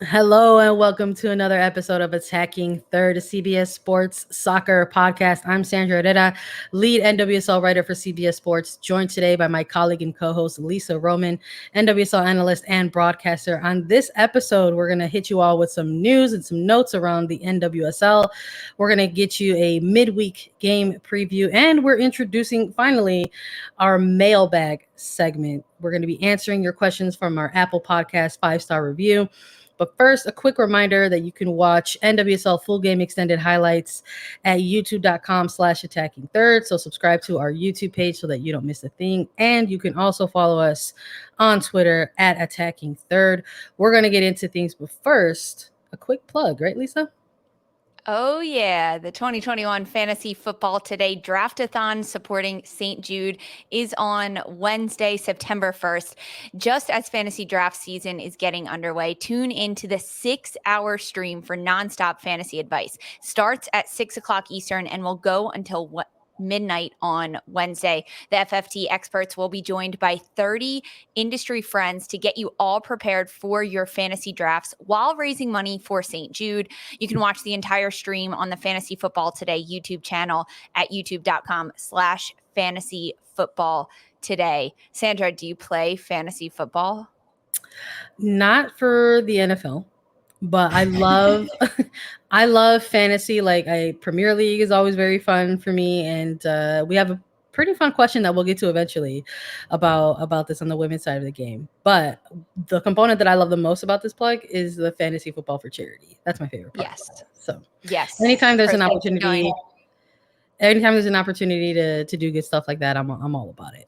Hello and welcome to another episode of Attacking Third, a CBS Sports Soccer podcast. I'm Sandra Herrera, lead NWSL writer for CBS Sports, joined today by my colleague and co-host Lisa Roman, NWSL analyst and broadcaster. On this episode, we're going to hit you all with some news and some notes around the NWSL. We're going to get you a midweek game preview, and we're introducing finally our mailbag segment. We're going to be answering your questions from our Apple Podcast 5-star review. But first, a quick reminder that you can watch NWSL full game extended highlights at youtube.com/attacking third. So subscribe to our YouTube page so that you don't miss a thing. And you can also follow us on Twitter at attacking third. We're going to get into things, but first, a quick plug, right, Lisa? Oh, yeah. The 2021 Fantasy Football Today Draftathon supporting St. Jude is on Wednesday, September 1st. Just as fantasy draft season is getting underway, tune into the 6-hour stream for nonstop fantasy advice. Starts at 6 o'clock Eastern and will go until midnight on Wednesday. The FFT experts will be joined by 30 industry friends to get you all prepared for your fantasy drafts while raising money for St. Jude. You can watch the entire stream on the Fantasy Football Today YouTube channel at youtube.com/fantasy football today. Sandra, do you play fantasy football? Not for the NFL, but I love I love fantasy. Like Premier League is always very fun for me, and we have a pretty fun question that we'll get to eventually about this on the women's side of the game. But the component that I love the most about this plug is the fantasy football for charity. That's my favorite part. Yes. So Yes. anytime there's an Personally, opportunity, to do good stuff like that, I'm all about it.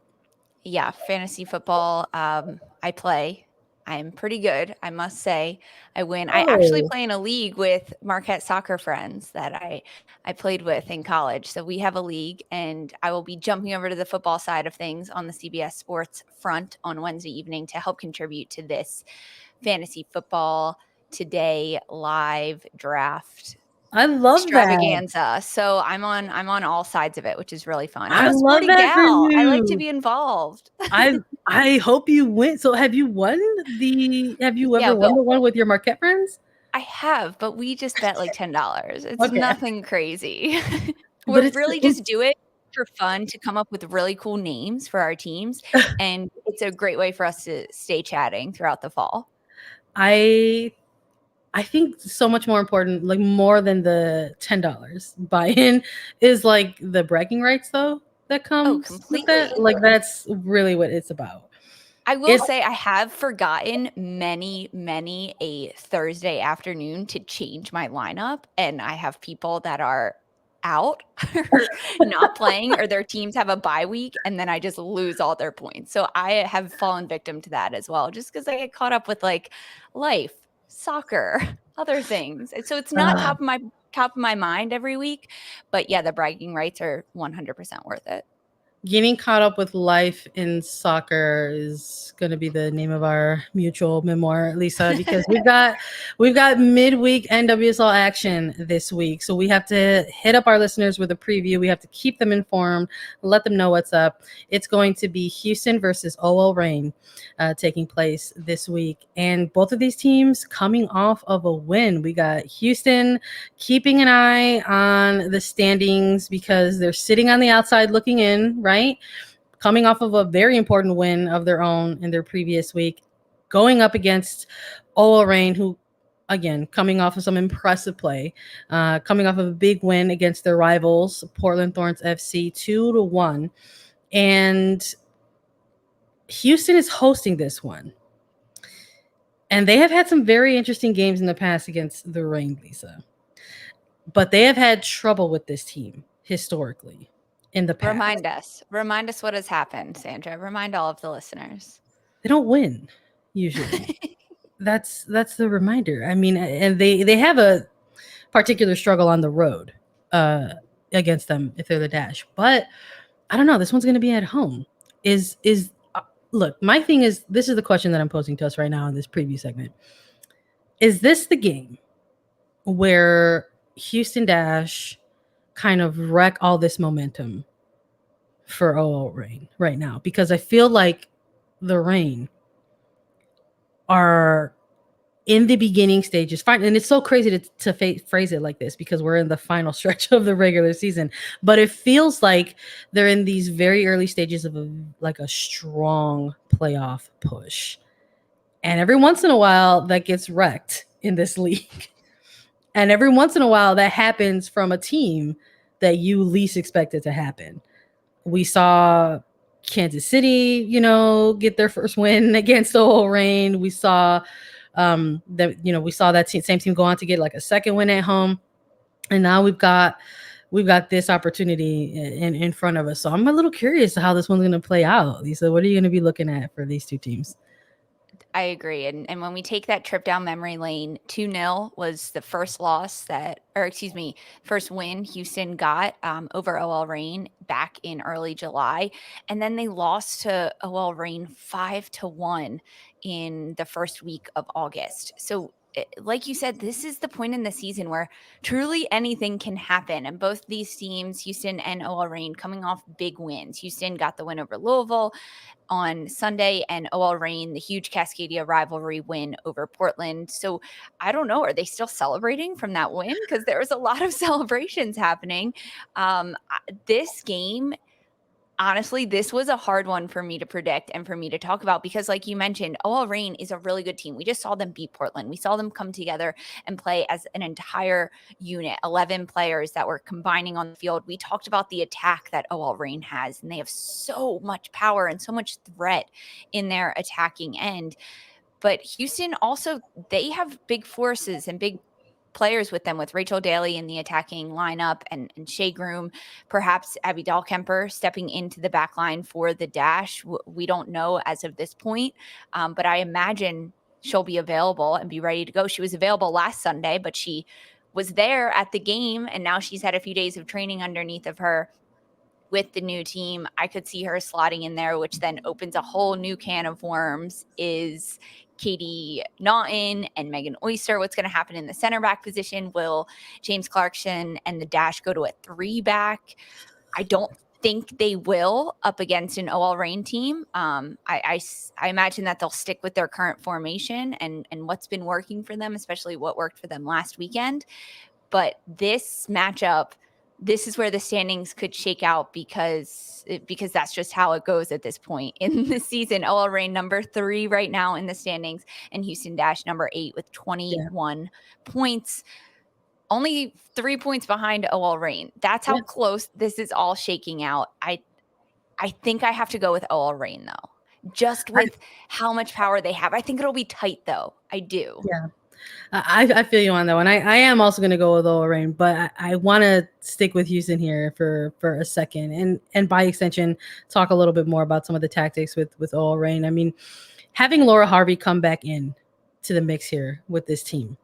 Yeah, fantasy football. I play. I'm pretty good, I must say. I win. I actually Oh, play in a league with Marquette soccer friends that I played with in college. So we have a league, and I will be jumping over to the football side of things on the CBS Sports front on Wednesday evening to help contribute to this fantasy football today live draft I love that. extravaganza. So I'm on all sides of it, which is really fun. I'm I a love sporty that for gal. I like to you. be involved. I hope you win. So have you Yeah, ever won the one with your Marquette friends? I have, but we just bet like $10. It's Okay. nothing crazy. But We're really just do it for fun to come up with really cool names for our teams, and it's a great way for us to stay chatting throughout the fall. I I think so much more important, like more than the $10 buy-in is like the bragging rights though that Oh, comes with that. completely. Like that's really what it's about. I will It's say I have forgotten many a Thursday afternoon to change my lineup, and I have people that are out or not playing or their teams have a bye week, and then I just lose all their points. So I have fallen victim to that as well, just because I get caught up with like life, soccer, other things. And so it's not uh, top of my mind every week, but yeah, the bragging rights are 100% worth it. getting caught up with life in soccer is going to be the name of our mutual memoir, Lisa, because we've got midweek NWSL action this week. So we have to hit up our listeners with a preview. We have to keep them informed, let them know what's up. It's going to be Houston versus OL Reign taking place this week. And both of these teams coming off of a win. We got Houston keeping an eye on the standings because they're sitting on the outside looking in, right? Coming off of a very important win of their own in their previous week, going up against OL Reign, who, again, coming off of some impressive play, coming off of a big win against their rivals, Portland Thorns FC, 2-1. And Houston is hosting this one. And they have had some very interesting games in the past against the Reign, Lisa. But they have had trouble with this team historically in the past. Remind us what has happened, Sandra. Remind all of the listeners. They don't win usually. That's the reminder. I mean, and they have a particular struggle on the road against them if they're the Dash. But I don't know. This one's going to be at home. Is Look, my thing is, this is the question that I'm posing to us right now in this preview segment. Is this the game where Houston Dash kind of wreck all this momentum for OL Reign right now? Because I feel like the Reign are in the beginning stages, fine, and it's so crazy to phrase it like this because we're in the final stretch of the regular season, but it feels like they're in these very early stages of a strong playoff push, and every once in a while that gets wrecked in this league, and every once in a while that happens from a team that you least expect it to happen. We saw Kansas City, get their first win against OL Reign. We saw that same team go on to get like a second win at home, and now we've got this opportunity in front of us. So I'm a little curious how this one's going to play out. Lisa, what are you going to be looking at for these two teams? I agree. And when we take that trip down memory lane, 2-0 was the first first win Houston got over OL Reign back in early July. And then they lost to OL Reign 5-1 in the first week of August. So like you said, this is the point in the season where truly anything can happen. And both these teams, Houston and OL Reign, coming off big wins. Houston got the win over Louisville on Sunday, and OL Reign, the huge Cascadia rivalry win over Portland. So I don't know, are they still celebrating from that win? Because there was a lot of celebrations happening. This game, honestly, this was a hard one for me to predict and for me to talk about because, like you mentioned, OL Reign is a really good team. We just saw them beat Portland. We saw them come together and play as an entire unit, 11 players that were combining on the field. We talked about the attack that OL Reign has, and they have so much power and so much threat in their attacking end. But Houston also, they have big forces and big players with them, with Rachel Daly in the attacking lineup and Shea Groom, perhaps Abby Dahlkemper stepping into the back line for the dash. We don't know as of this point, but I imagine she'll be available and be ready to go. She was available last Sunday, but she was there at the game, and now she's had a few days of training underneath of her with the new team. I could see her slotting in there, which then opens a whole new can of worms. Is Katie Naughton and Megan Oyster what's going to happen in the center back position? Will James Clarkson and the Dash go to a 3-back? I don't think they will up against an OL Reign team. I imagine that they'll stick with their current formation and what's been working for them, especially what worked for them last weekend. But this matchup, this is where the standings could shake out because that's just how it goes at this point in the season. OL Reign number 3 right now in the standings, and Houston Dash number 8 with 21 points. Only 3 points behind OL Reign. That's how close this is all shaking out. I think I have to go with OL Reign though, just with how much power they have. I think it'll be tight though. I do. Yeah. I feel you on that one. I am also going to go with OL Reign, but I want to stick with Houston here for a second, and by extension, talk a little bit more about some of the tactics with OL Reign. I mean, having Laura Harvey come back in to the mix here with this team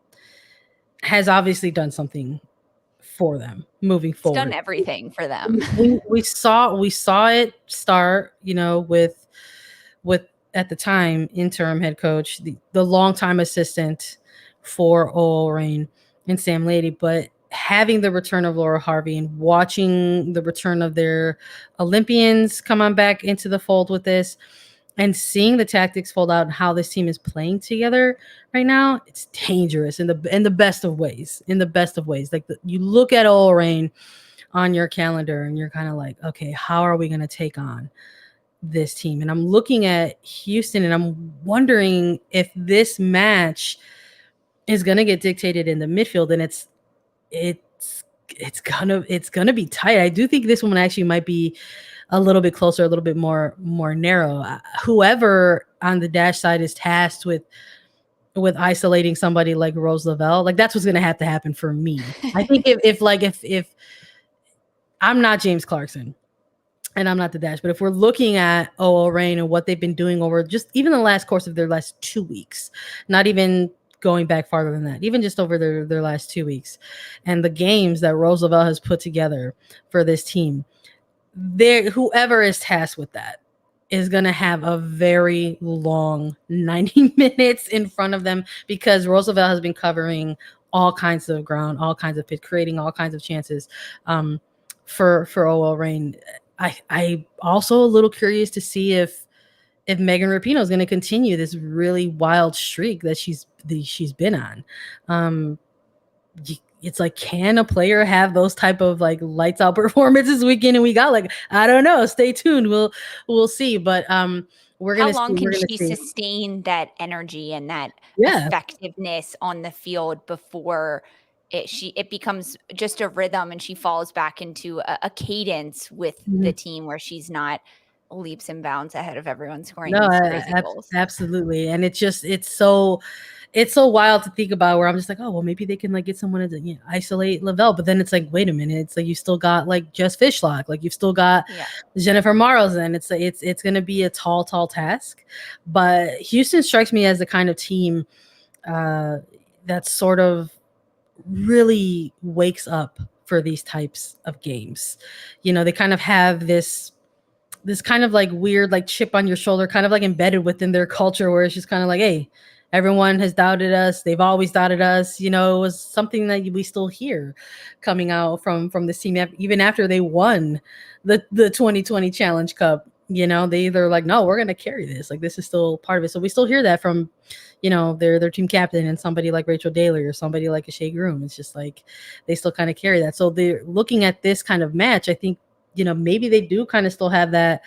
has obviously done something for them moving forward. It's done everything for them. We saw it start, with at the time interim head coach, the longtime assistant for OL Reign and Sam Lady, but having the return of Laura Harvey and watching the return of their Olympians come on back into the fold with this, and seeing the tactics fold out and how this team is playing together right now, it's dangerous in the best of ways. Like you look at OL Reign on your calendar and you're kind of like, okay, how are we going to take on this team? And I'm looking at Houston and I'm wondering if this match is going to get dictated in the midfield, and it's gonna be tight. I do think this one actually might be a little bit closer, a little bit more narrow. Whoever on the Dash side is tasked with isolating somebody like Rose Lavelle, like that's what's gonna have to happen for me. I think if I'm not James Clarkson and I'm not the Dash, but if we're looking at OL Reign and what they've been doing over just even the last course of their last 2 weeks, not even going back farther than that, even just over their last 2 weeks, and the games that Rose Lavelle has put together for this team, whoever is tasked with that is going to have a very long 90 minutes in front of them, because Rose Lavelle has been covering all kinds of ground, all kinds of pitch, creating all kinds of chances for OL Reign. I also a little curious to see if if Megan Rapinoe is going to continue this really wild streak that she's been on. It's like, can a player have those type of like lights out performances week in and week out? Like, I don't know. Stay tuned. We'll see. But we're How gonna long see. can We're gonna she see. sustain that energy and that Yeah. effectiveness on the field before it becomes just a rhythm and she falls back into a cadence with the team where she's not leaps and bounds ahead of everyone scoring No, these crazy goals. absolutely. And it's so wild to think about, where I'm just like, oh well, maybe they can like get someone to isolate Lavelle, but then it's like, wait a minute, it's like you still got like Jess Fishlock, like you've still got Jennifer Morrows, and it's going to be a tall task. But Houston strikes me as the kind of team that sort of really wakes up for these types of games. They kind of have this kind of like weird like chip on your shoulder, kind of like embedded within their culture, where it's just kind of like, hey, everyone has doubted us, they've always doubted us. It was something that we still hear coming out from this team, even after they won the 2020 Challenge Cup. They either like, no, we're going to carry this, like this is still part of it. So we still hear that from their team captain and somebody like Rachel Daly or somebody like a Shea Groom. It's just like they still kind of carry that. So they're looking at this kind of match, I think maybe they do kind of still have that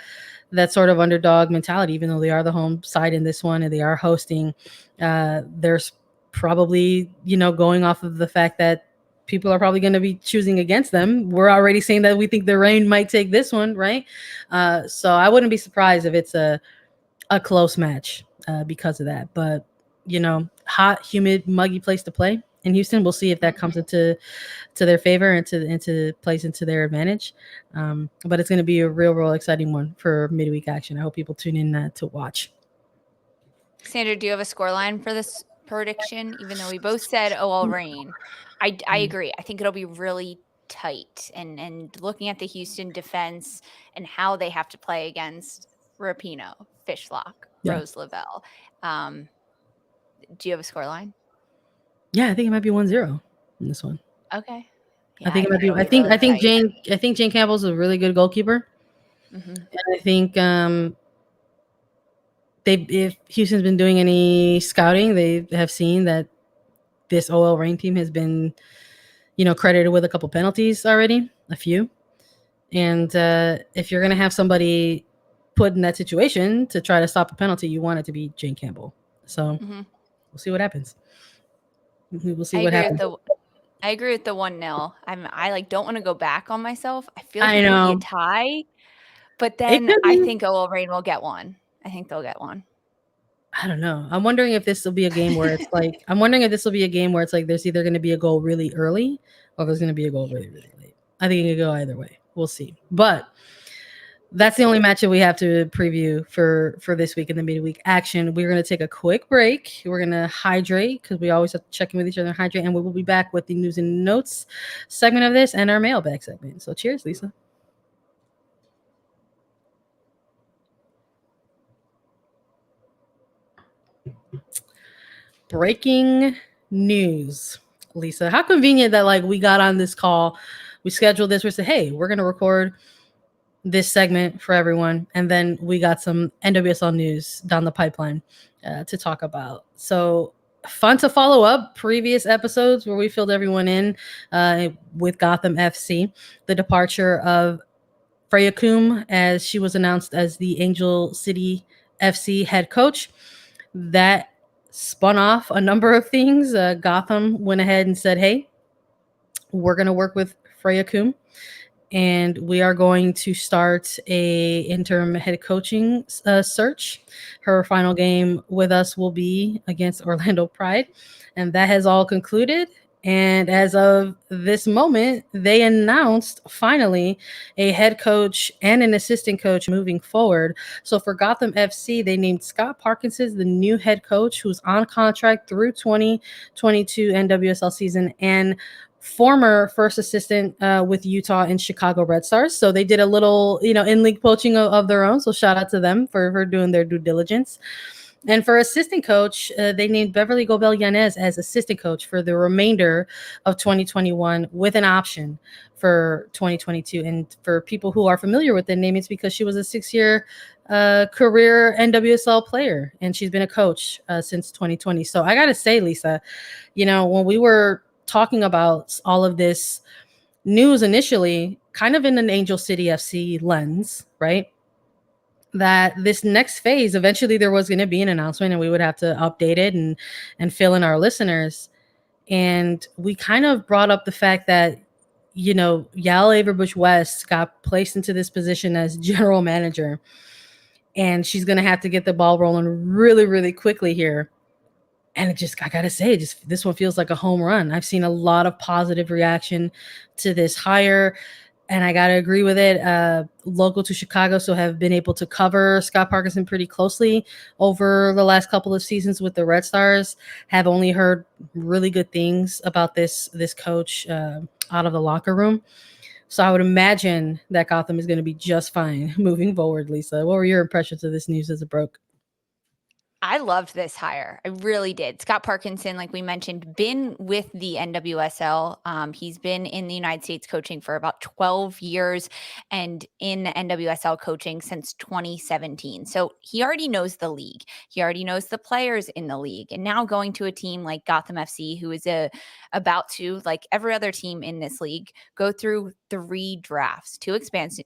sort of underdog mentality, even though they are the home side in this one and they are hosting. There's probably, going off of the fact that people are probably going to be choosing against them. We're already saying that we think the Reign might take this one, right? So I wouldn't be surprised if it's a close match because of that. But, hot, humid, muggy place to play in Houston. We'll see if that comes into their favor and to plays into their advantage. But it's going to be a real exciting one for midweek action. I hope people tune in to watch. Sandra, do you have a scoreline for this prediction? Even though we both said OL Reign, I agree. I think it'll be really tight. And looking at the Houston defense and how they have to play against Rapinoe, Fishlock, Rose Lavelle. Do you have a scoreline? Yeah, I think it might be 1-0 in this one. Okay. Yeah, I think it might be. I think Jane Campbell's a really good goalkeeper. And I think if Houston's been doing any scouting, they have seen that this OL Reign team has been, credited with a couple penalties already, a few. And if you're going to have somebody put in that situation to try to stop a penalty, you want it to be Jane Campbell. So we'll see what happens. We'll see what happens. I agree with the 1-0. I don't want to go back on myself. I feel like it could be a tie, but then I think OL Reign will get one. I think they'll get one. I don't know. I'm wondering if this will be a game where it's like, there's either going to be a goal really early or there's going to be a goal really, really late. I think it could go either way. We'll see. But that's the only match that we have to preview for this week in the midweek action. We're going to take a quick break. We're going to hydrate because we always have to check in with each other and hydrate. And we will be back with the news and notes segment of this and our mailbag segment. So cheers, Lisa. Breaking news, Lisa. How convenient that we got on this call. We scheduled this. We said, hey, we're going to record this segment for everyone. And then we got some NWSL news down the pipeline to talk about. So fun to follow up previous episodes where we filled everyone in with Gotham FC, the departure of Freya Coombe as she was announced as the Angel City FC head coach. That spun off a number of things. Gotham went ahead and said, hey, we're going to work with Freya Coombe and we are going to start a interim head coaching search. Her final game with us will be against Orlando Pride, and that has all concluded. And as of this moment, they announced finally a head coach and an assistant coach moving forward. So for Gotham FC, they named Scott Parkinson the new head coach, who's on contract through 2022 NWSL season, and former first assistant with Utah and Chicago Red Stars. So they did a little, in-league poaching of their own. So shout out to them for doing their due diligence. And for assistant coach, they named Beverly Goebel Yanez as assistant coach for the remainder of 2021 with an option for 2022. And for people who are familiar with the name, it's because she was a 6-year career NWSL player, and she's been a coach since 2020. So I got to say, Lisa, when we were talking about all of this news initially, kind of in an Angel City FC lens, right? That this next phase, eventually there was going to be an announcement and we would have to update it and fill in our listeners. And we kind of brought up the fact that, Yael Averbuch West got placed into this position as general manager. And she's going to have to get the ball rolling really, really quickly here. And I got to say, this one feels like a home run. I've seen a lot of positive reaction to this hire. And I got to agree with it. Local to Chicago, so have been able to cover Scott Parkinson pretty closely over the last couple of seasons with the Red Stars. Have only heard really good things about this coach out of the locker room. So I would imagine that Gotham is going to be just fine moving forward. Lisa, what were your impressions of this news as it broke? I loved this hire. I really did. Scott Parkinson, like we mentioned, been with the NWSL. He's been in the United States coaching for about 12 years and in NWSL coaching since 2017. So he already knows the league. He already knows the players in the league. And now going to a team like Gotham FC, who is about to, like every other team in this league, go through 3 drafts, 2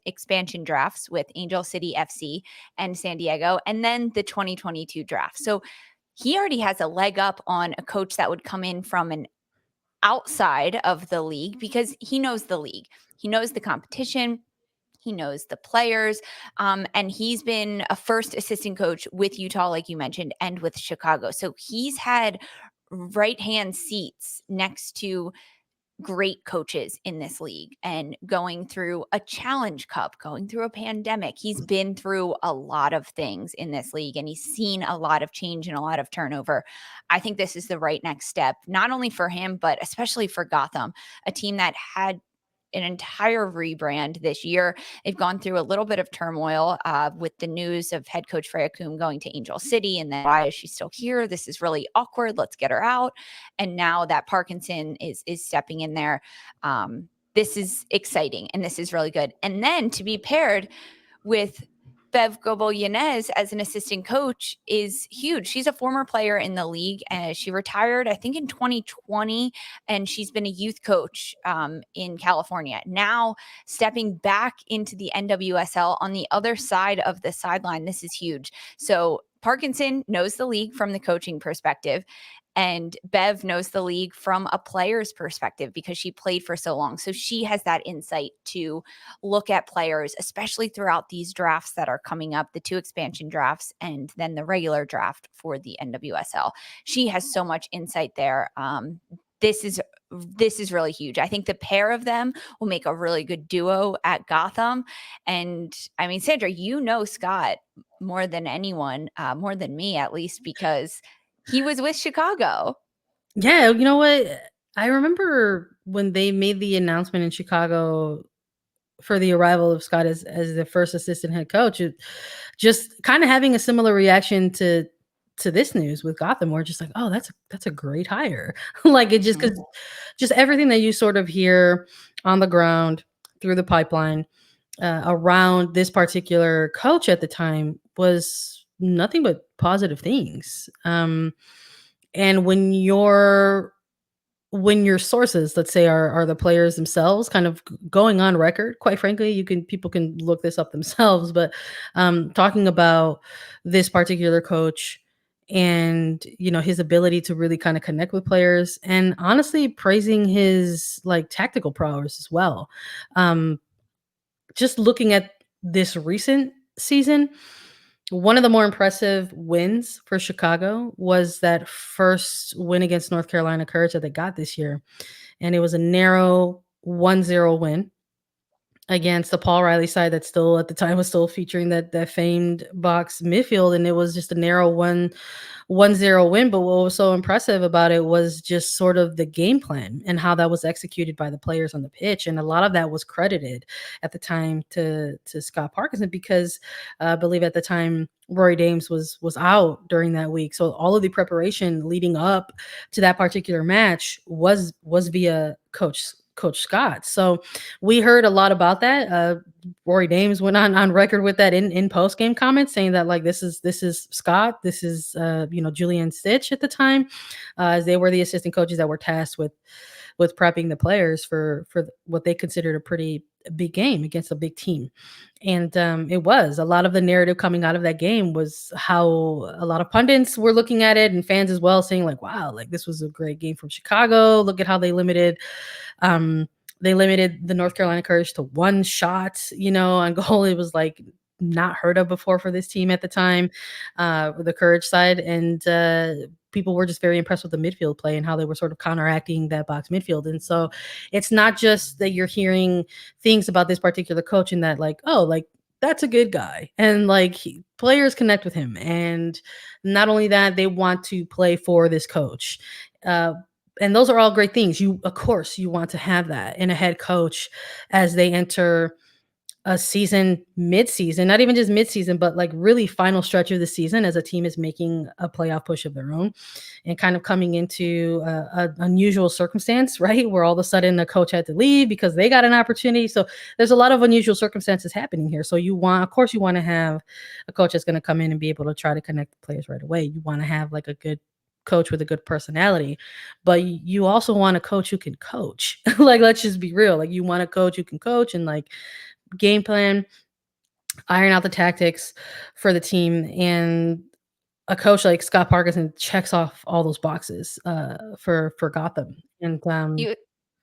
expansion drafts with Angel City FC and San Diego, and then the 2022 draft. So he already has a leg up on a coach that would come in from an outside of the league because he knows the league. He knows the competition. He knows the players. And he's been a first assistant coach with Utah, like you mentioned, and with Chicago. So he's had right-hand seats next to great coaches in this league and going through a Challenge Cup, going through a pandemic. He's been through a lot of things in this league and he's seen a lot of change and a lot of turnover. I think this is the right next step, not only for him, but especially for Gotham, a team that had an entire rebrand this year. They've gone through a little bit of turmoil with the news of head coach Freya Coombe going to Angel City, and then why is she still here? This is really awkward. Let's get her out. And now that Parkinson is stepping in there, this is exciting and this is really good. And then to be paired with Bev Goebel Yanez as an assistant coach is huge. She's a former player in the league and she retired, I think, in 2020, and she's been a youth coach in California. Now stepping back into the NWSL on the other side of the sideline, this is huge. So Parkinson knows the league from the coaching perspective. And Bev knows the league from a player's perspective because she played for so long. So she has that insight to look at players, especially throughout these drafts that are coming up, the 2 expansion drafts and then the regular draft for the NWSL. She has so much insight there. This is really huge. I think the pair of them will make a really good duo at Gotham. And I mean, Sandra, you know Scott more than anyone, more than me at least, because he was with Chicago. Yeah, you know what? I remember when they made the announcement in Chicago for the arrival of Scott as the first assistant head coach, just kind of having a similar reaction to this news with Gotham, where just like, oh, that's a great hire. Like it just because just everything that you sort of hear on the ground through the pipeline around this particular coach at the time was nothing but positive things. And when your sources, let's say, are the players themselves, kind of going on record, quite frankly, people can look this up themselves, but talking about this particular coach and his ability to really kind of connect with players, and honestly praising his like tactical prowess as well. Just looking at this recent season, one of the more impressive wins for Chicago was that first win against North Carolina Courage that they got this year. And it was a narrow 1-0 win. against the Paul Riley side that still at the time was still featuring that famed box midfield, and it was just a narrow 1-0 win. But what was so impressive about it was just sort of the game plan and how that was executed by the players on the pitch. And a lot of that was credited at the time to Scott Parkinson, because I believe at the time Rory Dames was out during that week. So all of the preparation leading up to that particular match was via Coach Scott. So we heard a lot about that. Rory Dames went on record with that in post game comments, saying that like this is Scott, this is Julian Stitch at the time, as they were the assistant coaches that were tasked with prepping the players for what they considered a pretty big game against a big team. And it was a lot of the narrative coming out of that game was how a lot of pundits were looking at it, and fans as well, saying like, wow, like this was a great game from Chicago. Look at how they limited the North Carolina Courage to one shot, on goal. It was like not heard of before for this team at the time, the Courage side. And people were just very impressed with the midfield play and how they were sort of counteracting that box midfield. And so it's not just that you're hearing things about this particular coach and that like, oh, like that's a good guy. And like players connect with him. And not only that, they want to play for this coach. And those are all great things. Of course, you want to have that in a head coach as they enter a season, mid-season, not even just mid-season, but like really final stretch of the season as a team is making a playoff push of their own and kind of coming into an unusual circumstance, right? Where all of a sudden a coach had to leave because they got an opportunity. So there's a lot of unusual circumstances happening here. So of course, you want to have a coach that's going to come in and be able to try to connect the players right away. You want to have like a good coach with a good personality, but you also want a coach who can coach. Like, let's just be real. Like, you want a coach who can coach and like game plan, iron out the tactics for the team. And a coach like Scott Parkinson checks off all those boxes for Gotham. And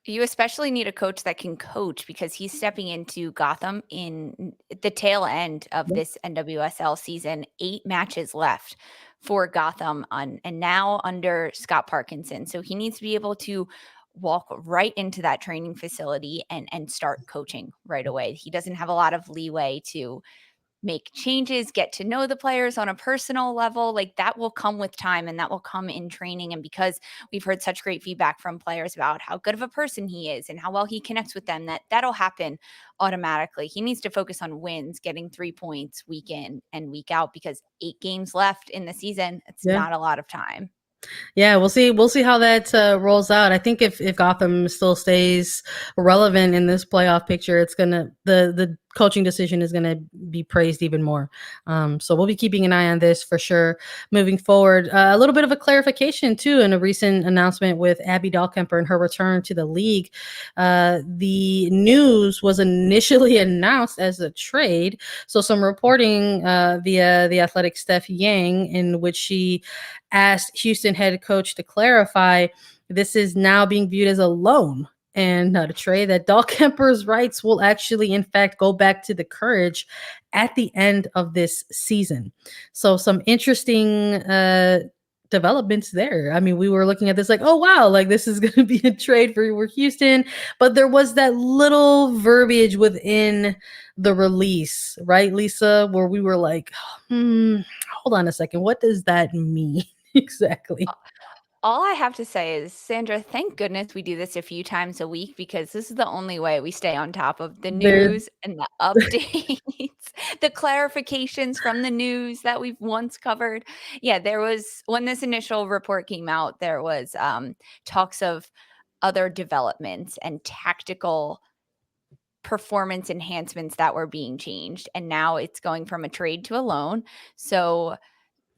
You especially need a coach that can coach, because he's stepping into Gotham in the tail end of this NWSL season. 8 matches left for Gotham and now under Scott Parkinson. So he needs to be able to walk right into that training facility and start coaching right away. He doesn't have a lot of leeway to make changes, get to know the players on a personal level. Like that will come with time and that will come in training. And because we've heard such great feedback from players about how good of a person he is and how well he connects with them, that'll happen automatically. He needs to focus on wins, getting 3 points week in and week out, because 8 games left in the season. It's not a lot of time. Yeah, we'll see. We'll see how that rolls out. I think if Gotham still stays relevant in this playoff picture, it's gonna the coaching decision is gonna be praised even more. So we'll be keeping an eye on this for sure moving forward. A little bit of a clarification too in a recent announcement with Abby Dahlkemper and her return to the league. The news was initially announced as a trade. So some reporting via the Athletic Steph Yang, in which she asked Houston head coach to clarify this is now being viewed as a loan and not a trade, that Dahlkemper's rights will actually, in fact, go back to the Courage at the end of this season. So some interesting developments there. I mean, we were looking at this like, oh, wow, like this is going to be a trade for Houston. But there was that little verbiage within the release, right, Lisa, where we were like, hold on a second. What does that mean exactly? All I have to say is, Sandra, thank goodness we do this a few times a week, because this is the only way we stay on top of the news and the updates, the clarifications from the news that we've once covered. Yeah, there was, when this initial report came out, there was talks of other developments and tactical performance enhancements that were being changed. And now it's going from a trade to a loan. So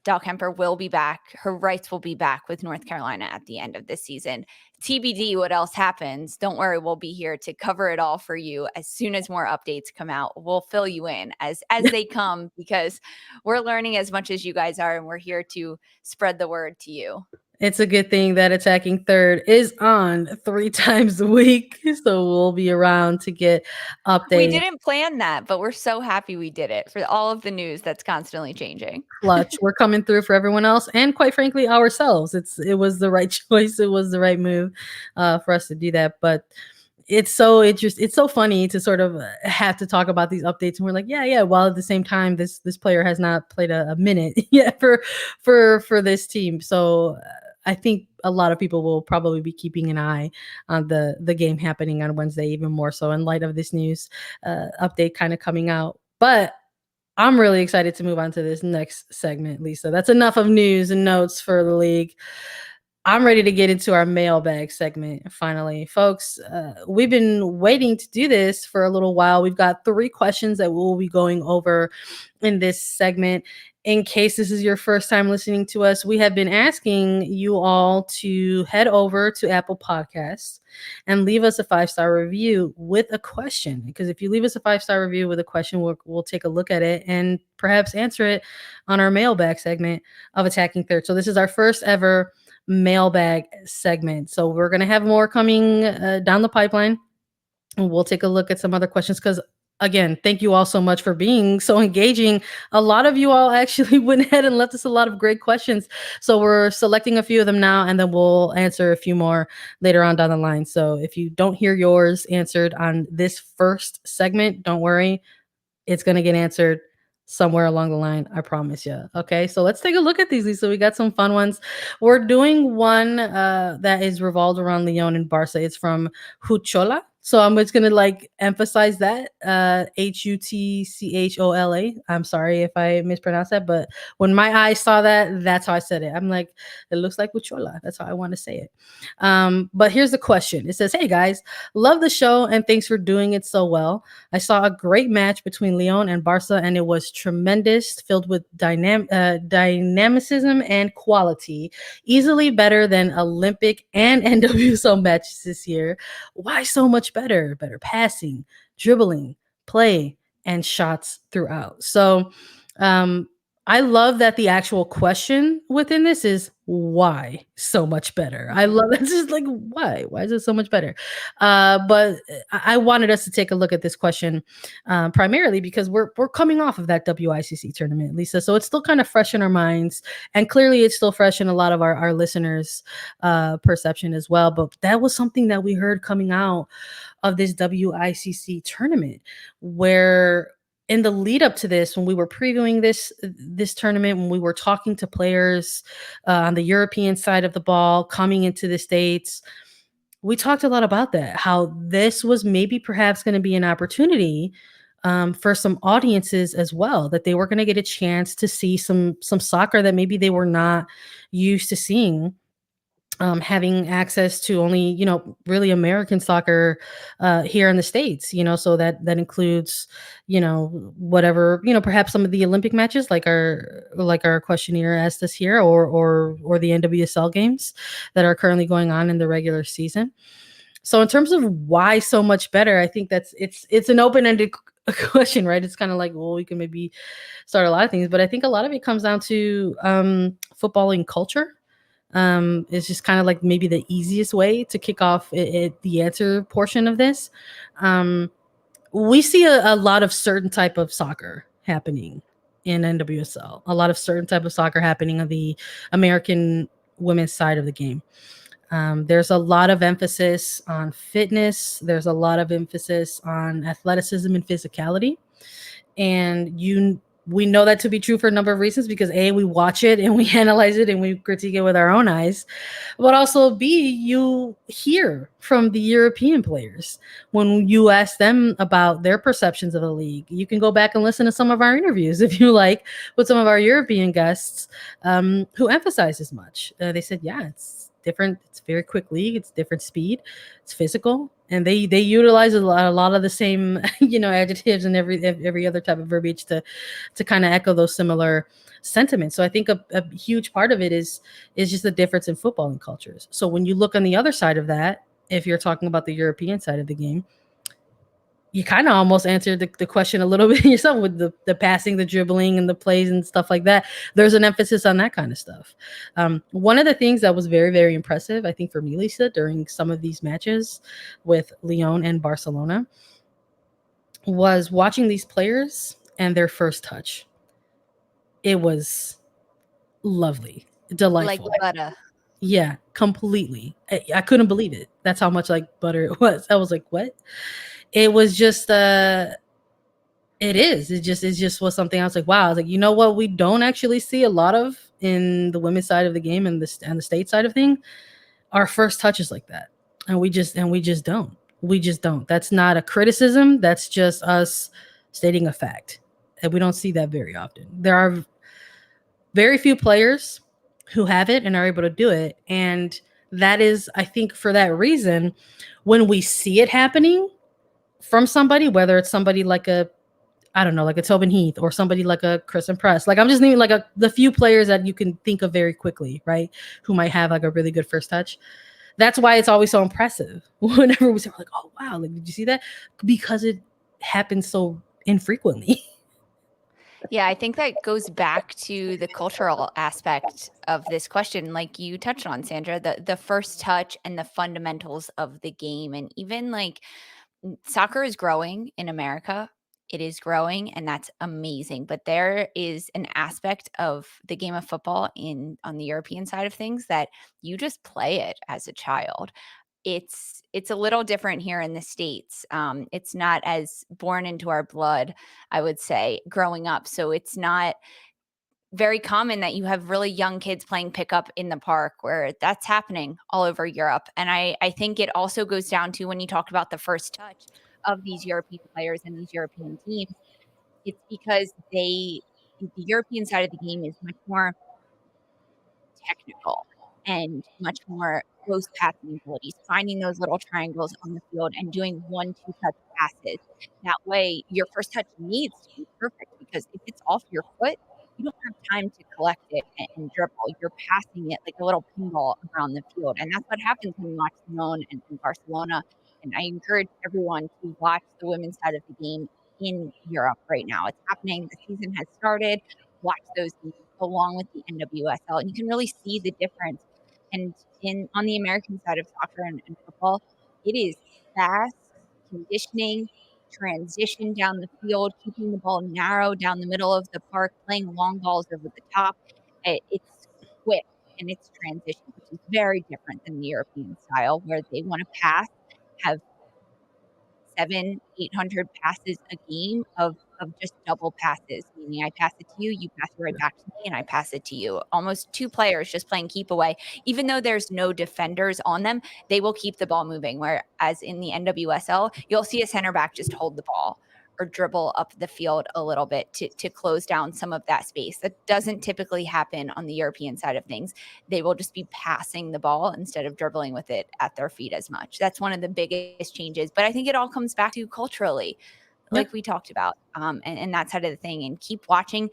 Dahlkemper will be back. Her rights will be back with North Carolina at the end of this season. TBD what else happens. Don't worry, we'll be here to cover it all for you as soon as more updates come out. We'll fill you in as they come, because we're learning as much as you guys are, and we're here to spread the word to you. It's a good thing that Attacking Third is on 3 times a week, so we'll be around to get updates. We didn't plan that, but we're so happy we did it for all of the news that's constantly changing. Clutch. We're coming through for everyone else, and quite frankly, ourselves. It was the right choice. It was the right move for us to do that. But it's so interesting. It's so funny to sort of have to talk about these updates, and we're like, yeah. While at the same time, this player has not played a minute yet for this team. So I think a lot of people will probably be keeping an eye on the game happening on Wednesday, even more so in light of this news update kind of coming out. But I'm really excited to move on to this next segment, Lisa. That's enough of news and notes for the league. I'm ready to get into our mailbag segment finally. Folks, we've been waiting to do this for a little while. We've got 3 questions that we'll be going over in this segment. In case this is your first time listening to us, we have been asking you all to head over to Apple Podcasts and leave us a 5-star review with a question. Because if you leave us a 5-star review with a question, we'll take a look at it and perhaps answer it on our mailbag segment of Attacking Third. So this is our first ever mailbag segment. So we're going to have more coming down the pipeline. And we'll take a look at some other questions because, again, thank you all so much for being so engaging. A lot of you all actually went ahead and left us a lot of great questions. So we're selecting a few of them now, and then we'll answer a few more later on down the line. So if you don't hear yours answered on this first segment, don't worry. It's going to get answered somewhere along the line, I promise you. Okay, so let's take a look at these, Lisa. We got some fun ones. We're doing one that is revolved around Lyon and Barca. It's from Huchola. So I'm just gonna like emphasize that Hutchola. I'm sorry if I mispronounced that, but when my eyes saw that, that's how I said it. I'm like, it looks like Huchola. That's how I want to say it. But here's the question. It says, "Hey guys, love the show and thanks for doing it so well. I saw a great match between Lyon and Barca, and it was tremendous, filled with dynamicism and quality. Easily better than Olympic and NWSL matches this year. Why so much better? Better passing, dribbling, play, and shots throughout." So I love that the actual question within this is why so much better. I love it's just like why? Why is it so much better? But I wanted us to take a look at this question primarily because we're coming off of that WICC tournament, Lisa. So it's still kind of fresh in our minds, and clearly it's still fresh in a lot of our listeners' perception as well. But that was something that we heard coming out of this WICC tournament, where in the lead up to this, when we were previewing this tournament, when we were talking to players on the European side of the ball coming into the States, we talked a lot about that, how this was maybe perhaps going to be an opportunity for some audiences as well, that they were going to get a chance to see some soccer that maybe they were not used to seeing. Having access to only, really American soccer here in the States, so that includes, whatever, perhaps some of the Olympic matches like our questionnaire asked us here, or the NWSL games that are currently going on in the regular season. So in terms of why so much better, I think it's an open-ended question, right? It's kind of like, well, we can maybe start a lot of things, but I think a lot of it comes down to footballing culture. It's just kind of like maybe the easiest way to kick off the answer portion of this. We see a lot of certain type of soccer happening in NWSL, a lot of certain type of soccer happening on the American women's side of the game. There's a lot of emphasis on fitness. There's a lot of emphasis on athleticism and physicality. And we know that to be true for a number of reasons, because A, we watch it and we analyze it and we critique it with our own eyes, but also B, you hear from the European players when you ask them about their perceptions of the league. You can go back and listen to some of our interviews if you like with some of our European guests who emphasize as much. They said, yeah, it's different. It's a very quick league. It's different speed. It's physical. And they utilize a lot of the same, adjectives and every other type of verbiage to kind of echo those similar sentiments. So I think a huge part of it is just the difference in footballing cultures. So when you look on the other side of that, if you're talking about the European side of the game, you kind of almost answered the question a little bit yourself with the passing, the dribbling, and the plays and stuff like that. There's an emphasis on that kind of stuff. One of the things that was very, very impressive, I think, for me, Lisa, during some of these matches with Lyon and Barcelona was watching these players and their first touch. It was lovely, delightful. Like butter. Yeah, completely. I couldn't believe it. That's how much like butter it was. I was like, what? It was just it is. It just was something I was like, wow. I was like, you know what? We don't actually see a lot of in the women's side of the game and the state side of thing. Our first touches like that, and we just don't. We just don't. That's not a criticism. That's just us stating a fact, and we don't see that very often. There are very few players who have it and are able to do it, and that is, I think, for that reason, when we see it happening from somebody, whether it's somebody like a I don't know, like a Tobin Heath or somebody like a Kristen Press. Like I'm just naming like the few players that you can think of very quickly, right? Who might have like a really good first touch. That's why it's always so impressive. Whenever we say like, oh wow, like did you see that? Because it happens so infrequently. Yeah, I think that goes back to the cultural aspect of this question, like you touched on, Sandra, the first touch and the fundamentals of the game. And even like soccer is growing in America. It is growing, and that's amazing. But there is an aspect of the game of football in on the European side of things that you just play it as a child. It's a little different here in the States. It's not as born into our blood, I would say, growing up. So it's not very common that you have really young kids playing pickup in the park, where that's happening all over Europe. And I think it also goes down to when you talked about the first touch of these European players and these European teams, it's because the European side of the game is much more technical and much more close passing abilities, finding those little triangles on the field and doing 1-2 touch passes. That way, your first touch needs to be perfect, because if it's off your foot, you don't have time to collect it and dribble. You're passing it like a little pinball around the field. And that's what happens when you watch Simone and Barcelona. And I encourage everyone to watch the women's side of the game in Europe right now. It's happening. The season has started. Watch those games along with the NWSL, and you can really see the difference. And in on the American side of soccer and football, it is fast conditioning, transition down the field, keeping the ball narrow down the middle of the park, playing long balls over the top. It's quick and it's transition, which is very different than the European style, where they want to pass, have 700-800 passes a game of just double passes, meaning I pass it to you, you pass it right back to me, and I pass it to you. Almost two players just playing keep away. Even though there's no defenders on them, they will keep the ball moving. Whereas in the NWSL, you'll see a center back just hold the ball or dribble up the field a little bit to close down some of that space. That doesn't typically happen on the European side of things. They will just be passing the ball instead of dribbling with it at their feet as much. That's one of the biggest changes. But I think it all comes back to culturally, Yeah. like we talked about, and that side of the thing. And keep watching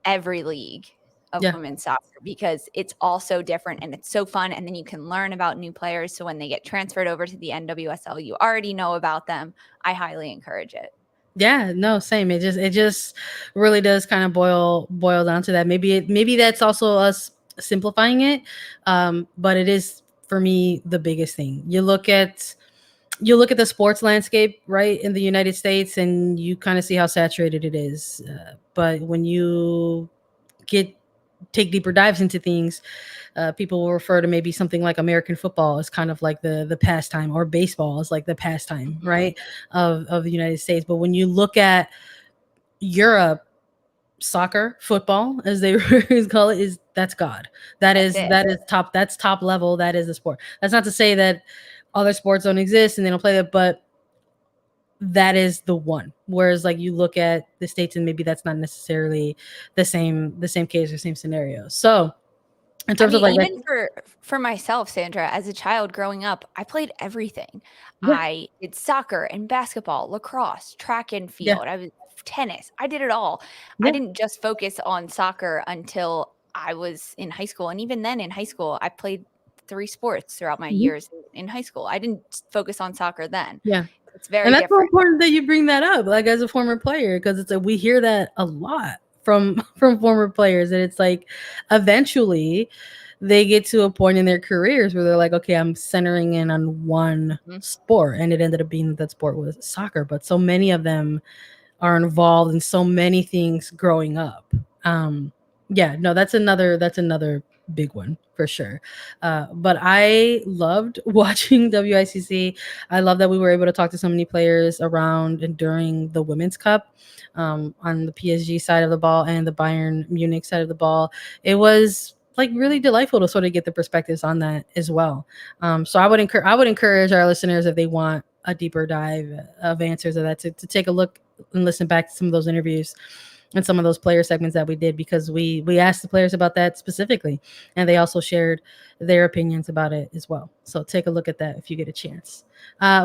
every league of Yeah. women's soccer, because it's all so different and it's so fun. And then you can learn about new players. So when they get transferred over to the NWSL, you already know about them. I highly encourage it. Yeah, no, same. It just really does kind of boil down to that. Maybe that's also us simplifying it. But it is for me the biggest thing. You look at the sports landscape, right, in the United States, and you kind of see how saturated it is. But when you get take deeper dives into things, people will refer to maybe something like American football as kind of like the pastime, or baseball is like the pastime, Mhm. right, of the United States. But when you look at Europe, soccer, football, as they call it, is that's God. That That's is it. that is top. That's top level. That is the sport. That's not to say that other sports don't exist and they don't play that, but that is the one. Whereas like you look at the states and maybe that's not necessarily the same case or same scenario. So in I terms of mean, like even for myself, Sandra, as a child growing up, I played everything. yeah, I did soccer and basketball, lacrosse, track and yeah, field. I was tennis. I did it all. I yeah, didn't just focus on soccer until I was in high school. And even then in high school, I played 3 sports throughout my mhm, years in high school. I didn't focus on soccer then. yeah. It's And very that's so different. important that you bring that up, like as a former player, because it's like we hear that a lot from from former players, and it's like eventually they get to a point in their careers where they're like, okay, I'm centering in on one Mhm. sport, and it ended up being that sport was soccer. But so many of them are involved in so many things growing up. Yeah, no, that's another big one. for sure. But I loved watching WICC. I love that we were able to talk to so many players around and during the Women's Cup, on the PSG side of the ball and the Bayern Munich side of the ball. It was like really delightful to sort of get the perspectives on that as well. So I would encourage our listeners, if they want a deeper dive of answers of that, to take a look and listen back to some of those interviews and some of those player segments that we did, because we asked the players about that specifically, and they also shared their opinions about it as well. So take a look at that if you get a chance.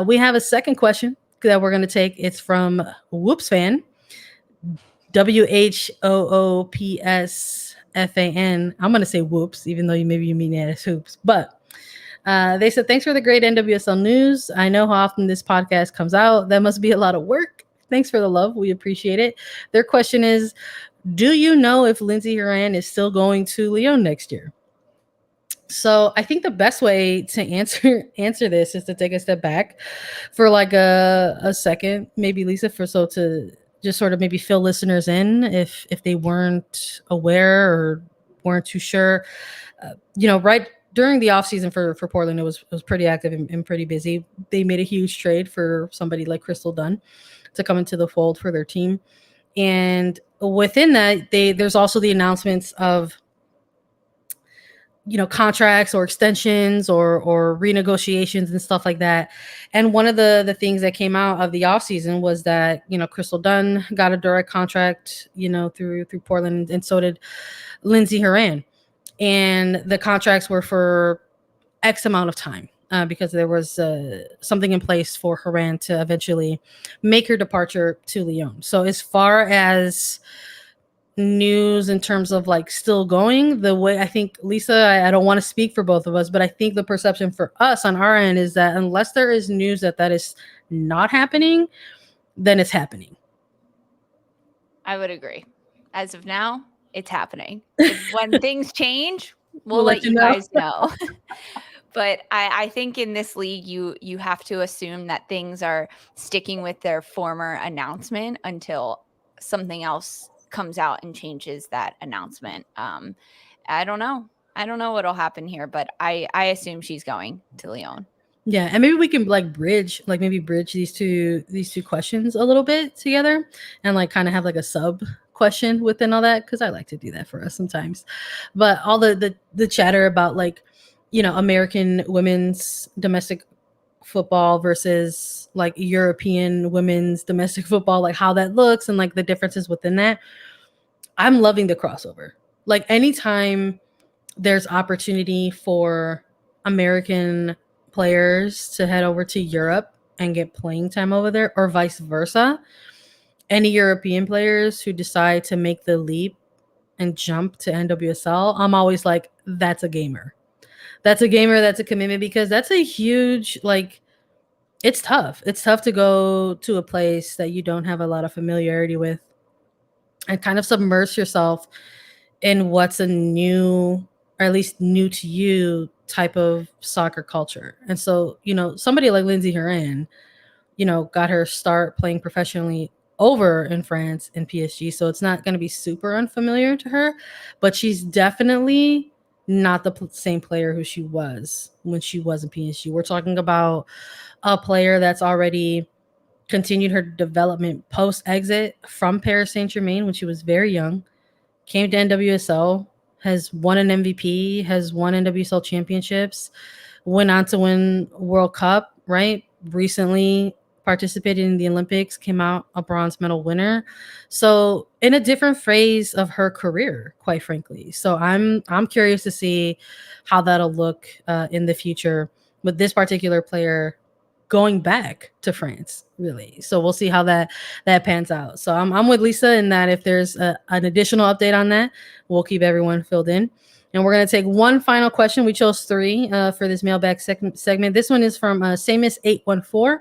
We have a second question that we're going to take. It's from Whoops Fan, WHOOPSFAN. I'm going to say whoops, even though maybe you mean it as hoops, but they said, thanks for the great NWSL news. I know how often this podcast comes out. That must be a lot of work. Thanks for the love. We appreciate it. Their question is, do you know if Lindsay Horan is still going to Lyon next year? So I think the best way to answer this is to take a step back for like a second, maybe Lisa, to just sort of maybe fill listeners in if they weren't aware or weren't too sure. Right during the offseason for Portland, it was pretty active and pretty busy. They made a huge trade for somebody like Crystal Dunn to come into the fold for their team. And within that, there's also the announcements of, contracts or extensions or renegotiations and stuff like that. And one of the things that came out of the offseason was that, Crystal Dunn got a direct contract, through Portland, and so did Lindsay Horan. And the contracts were for X amount of time, because there was something in place for Horan to eventually make her departure to Lyon. So as far as news in terms of like still going, the way I think, Lisa, I don't want to speak for both of us, but I think the perception for us on our end is that unless there is news that is not happening, then it's happening. I would agree. As of now, it's happening. When things change, we'll let you guys know. But I think in this league, you have to assume that things are sticking with their former announcement until something else comes out and changes that announcement. I don't know. I don't know what'll happen here, but I assume she's going to Lyon. Yeah, and maybe we can bridge these two questions a little bit together, and kind of have a sub question within all that, because I like to do that for us sometimes. But all the chatter about American women's domestic football versus European women's domestic football, how that looks and the differences within that. I'm loving the crossover. Anytime there's opportunity for American players to head over to Europe and get playing time over there, or vice versa, any European players who decide to make the leap and jump to NWSL, I'm always like, that's a gamer. That's a gamer, that's a commitment, because that's a huge, it's tough. It's tough to go to a place that you don't have a lot of familiarity with and kind of submerge yourself in what's a new, or at least new to you, type of soccer culture. And so, somebody like Lindsay Horan, got her start playing professionally over in France in PSG. So it's not going to be super unfamiliar to her, but she's definitely not the same player who she was when she was in PSG. We're talking about a player that's already continued her development post-exit from Paris Saint-Germain when she was very young, came to NWSL, has won an MVP, has won NWSL championships, went on to win World Cup, right? Recently participated in the Olympics, came out a bronze medal winner. So in a different phase of her career, quite frankly. So I'm curious to see how that'll look in the future with this particular player going back to France, really. So we'll see how that pans out. So I'm with Lisa in that if there's an additional update on that, we'll keep everyone filled in. And we're going to take one final question. We chose 3 for this mailbag segment. This one is from Samus814.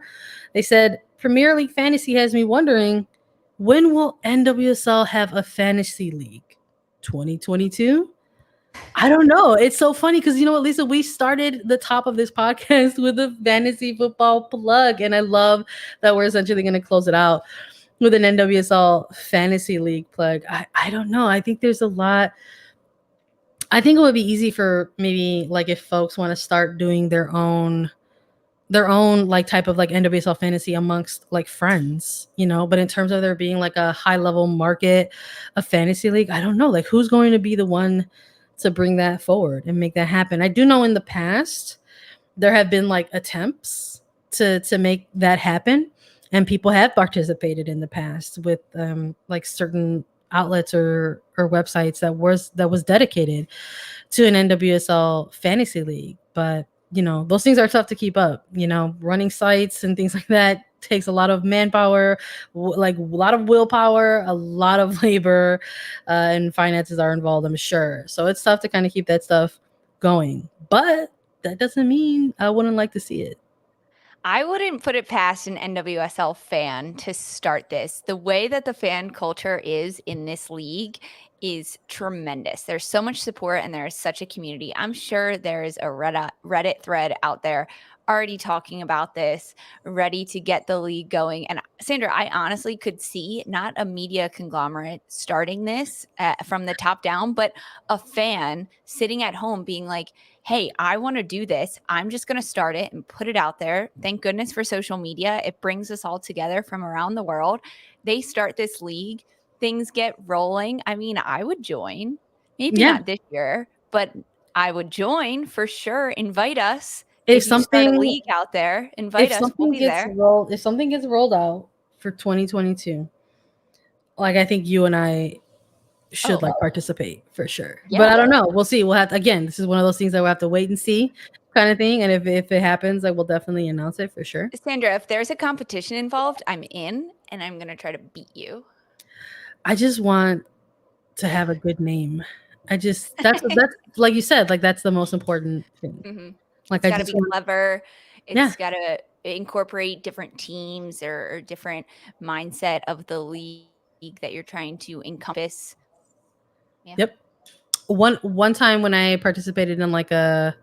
They said, Premier League Fantasy has me wondering, when will NWSL have a fantasy league? 2022? I don't know. It's so funny because you know what, Lisa, we started the top of this podcast with a fantasy football plug, and I love that we're essentially going to close it out with an NWSL fantasy league plug. I don't know. I think there's a lot I think it would be easy for maybe like if folks want to start doing their own like type of like NWSL fantasy amongst like friends, but in terms of there being like a high level market of fantasy league, I don't know, like who's going to be the one to bring that forward and make that happen. I do know in the past there have been like attempts to make that happen, and people have participated in the past with like certain outlets or websites that was dedicated to an NWSL fantasy league. But those things are tough to keep up. Running sites and things like that takes a lot of manpower, like a lot of willpower, a lot of labor, and finances are involved, I'm sure. So it's tough to kind of keep that stuff going. But that doesn't mean I wouldn't like to see it. I wouldn't put it past an NWSL fan to start this. The way that the fan culture is in this league is tremendous. There's so much support and there is such a community. I'm sure there's a Reddit thread out there already talking about this, ready to get the league going. And Sandra, I honestly could see not a media conglomerate starting this from the top down, but a fan sitting at home being like, hey, I want to do this. I'm just going to start it and put it out there. Thank goodness for social media. It brings us all together from around the world. They start this league, things get rolling. I mean, I would join. Maybe Yeah. not this year, but I would join for sure. Invite us. If If you start a something league out there, invite if us. We'll something be gets there. rolled if something gets rolled out for 2022, like I think you and I should Oh, like participate for sure. But yeah. I don't know. We'll see. We'll have to, again, this is one of those things that we'll have to wait and see kind of thing. And if it happens, I will definitely announce it for sure. Sandra, if there's a competition involved, I'm in and I'm going to try to beat you. I just want to have a good name. That's like you said, like that's the most important thing. Mhm. Like It's I gotta just be want, clever. yeah, It's gotta incorporate different teams or different mindset of the league that you're trying to encompass. Yeah. yep. One time when I participated in like a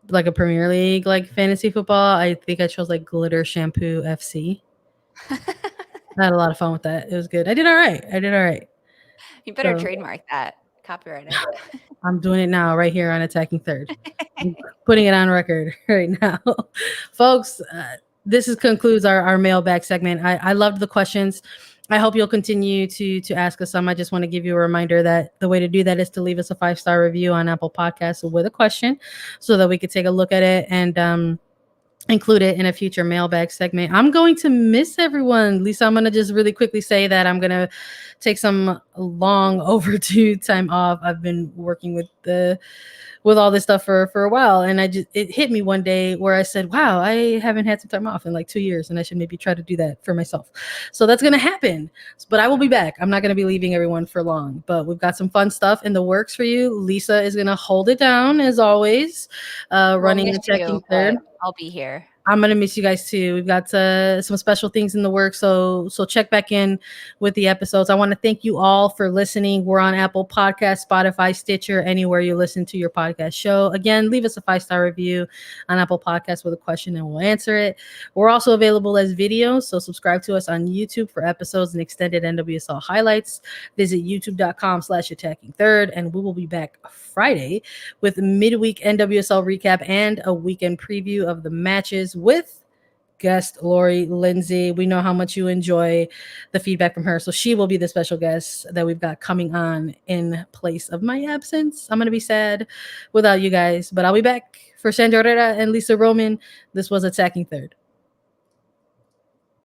Premier League like fantasy football, I think I chose like Glitter Shampoo FC. I had a lot of fun with that. It was good. I did all right. You better So trademark that, copyright it. I'm doing it now, right here on Attacking Third. I'm putting it on record right now, folks. This concludes our mailbag segment. I loved the questions. I hope you'll continue to ask us some. I just want to give you a reminder that the way to do that is to leave us a 5-star review on Apple Podcasts with a question, so that we could take a look at it and include it in a future mailbag segment. I'm going to miss everyone. Lisa, I'm going to just really quickly say that I'm going to take some long overdue time off. I've been working with all this stuff for a while, and it hit me one day where I said, wow, I haven't had some time off in like 2 years, and I should maybe try to do that for myself. So that's going to happen, but I will be back. I'm not going to be leaving everyone for long, but we've got some fun stuff in the works for you. Lisa is going to hold it down as always, We'll running miss and checking you, but third. I'll be here. I'm gonna miss you guys too. We've got some special things in the works, so check back in with the episodes. I want to thank you all for listening. We're on Apple Podcast, Spotify, Stitcher, anywhere you listen to your podcast show. Again, leave us a 5-star review on Apple Podcasts with a question, and we'll answer it. We're also available as videos, so subscribe to us on YouTube for episodes and extended NWSL highlights. Visit youtube.com/attacking third, and we will be back Friday with midweek NWSL recap and a weekend preview of the matches with guest Lori Lindsay. We know how much you enjoy the feedback from her, so she will be the special guest that we've got coming on in place of my absence. I'm going to be sad without you guys, but I'll be back. For Sandra Herrera and Lisa Roman, this was Attacking Third.